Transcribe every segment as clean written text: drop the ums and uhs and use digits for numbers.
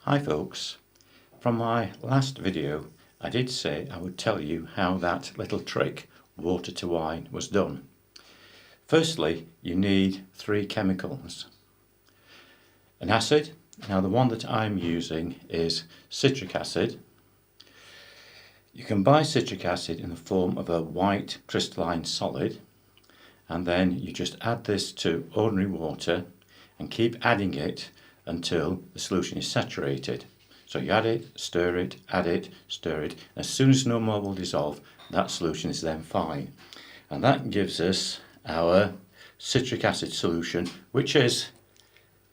Hi folks, from my last video I did say I would tell you how that little trick, water to wine, was done. Firstly, you need 3 chemicals. An acid, now the one that I'm using is citric acid. You can buy citric acid in the form of a white crystalline solid, and then you just add this to ordinary water and keep adding it until the solution is saturated. So you add it, stir it, add it, stir it. As soon as no more will dissolve, that solution is then fine. And that gives us our citric acid solution, which is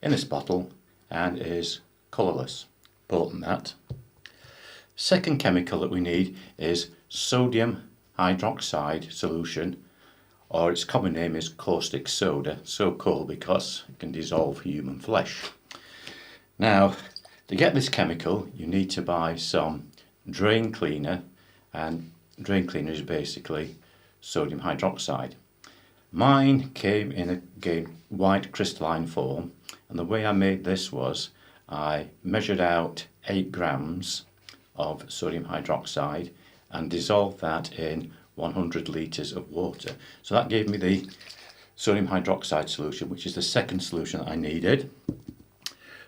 in this bottle and is colourless. Important that. Second chemical that we need is sodium hydroxide solution, or its common name is caustic soda, so called because it can dissolve human flesh. Now, to get this chemical, you need to buy some drain cleaner, and drain cleaner is basically sodium hydroxide. Mine came in a white crystalline form, and the way I made this was I measured out 8 grams of sodium hydroxide and dissolved that in 100 litres of water. So that gave me the sodium hydroxide solution, which is the second solution that I needed.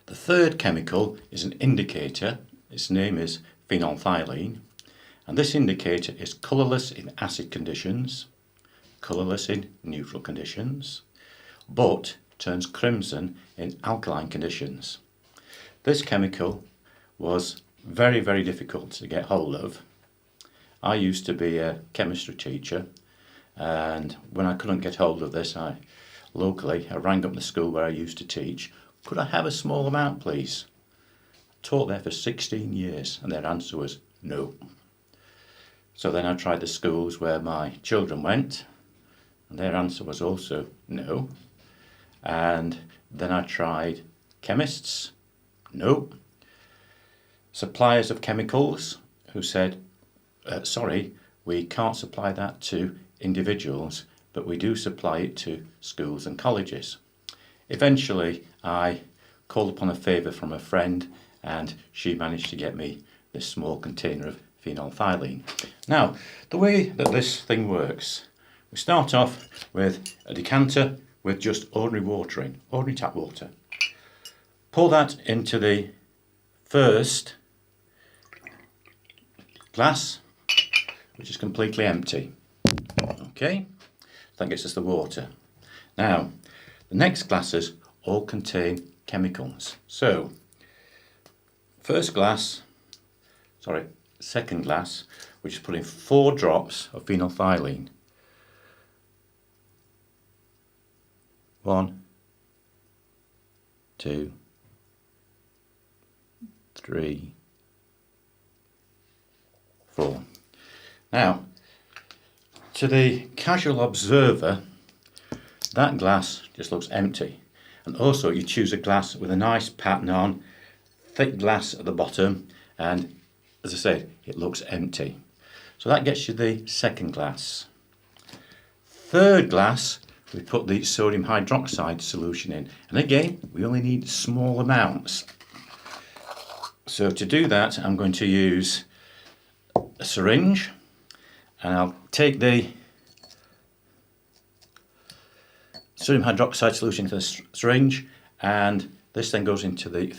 The third chemical is an indicator. Its name is phenolphthalein, and this indicator is colourless in acid conditions, colourless in neutral conditions, but turns crimson in alkaline conditions. This chemical was very, very difficult to get hold of. I used to be a chemistry teacher, and when I couldn't get hold of this, I rang up the school where I used to teach. Could I have a small amount, please? I taught there for 16 years, and their answer was no. So then I tried the schools where my children went, and their answer was also no. And then I tried chemists, no. Suppliers of chemicals who said, sorry, we can't supply that to individuals, but we do supply it to schools and colleges. Eventually I called upon a favour from a friend, and she managed to get me this small container of phenolphthalein. Now, the way that this thing works, we start off with a decanter with just ordinary water in, ordinary tap water. Pour that into the first glass, which is completely empty. Okay, that gets us the water. Now, the next glasses all contain chemicals. So, second glass, which is putting 4 drops of phenolphthalein. 1, 2, 3, 4. Now, to the casual observer, that glass just looks empty. And also you choose a glass with a nice pattern on, thick glass at the bottom, and as I said, it looks empty. So that gets you the second glass. Third glass, we put the sodium hydroxide solution in. And again, we only need small amounts. So to do that, I'm going to use a syringe, and I'll take the sodium hydroxide solution into the syringe, and this then goes into the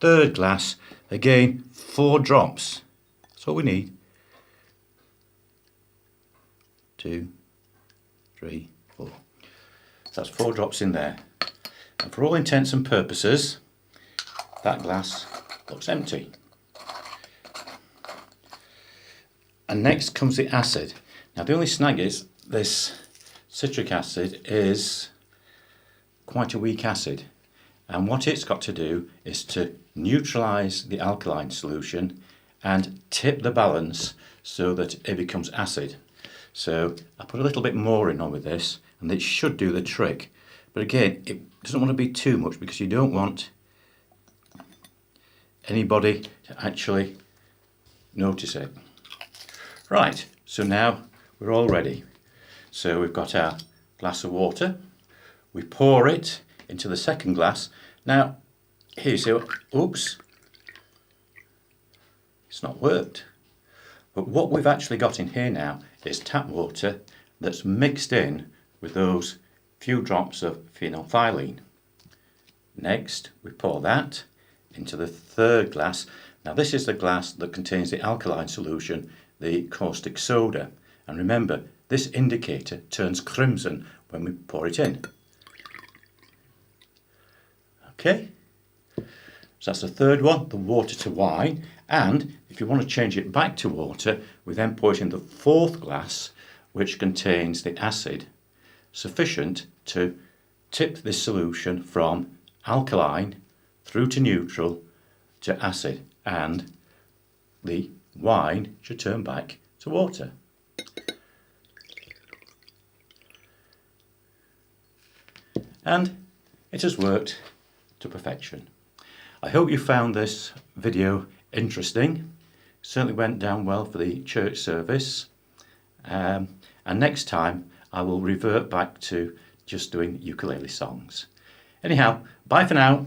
third glass. Again, 4 drops. That's all we need. 2, 3, 4. So that's 4 drops in there. And for all intents and purposes, that glass looks empty. And next comes the acid. Now the only snag is this citric acid is quite a weak acid, and what it's got to do is to neutralise the alkaline solution and tip the balance so that it becomes acid. So I put a little bit more in on with this, and it should do the trick. But again, it doesn't want to be too much because you don't want anybody to actually notice it. Right, so now we're all ready. So we've got our glass of water, we pour it into the second glass. Now, here you see, oops, it's not worked. But what we've actually got in here now is tap water that's mixed in with those few drops of phenolphthalein. Next, we pour that into the third glass. Now this is the glass that contains the alkaline solution, the caustic soda. And remember, this indicator turns crimson when we pour it in. Okay, so that's the third one, the water to wine. And if you want to change it back to water, we then pour it in the fourth glass, which contains the acid, sufficient to tip this solution from alkaline through to neutral to acid, and the wine should turn back to water. And it has worked to perfection. I hope you found this video interesting. Certainly went down well for the church service. And next time I will revert back to just doing ukulele songs. Anyhow, bye for now.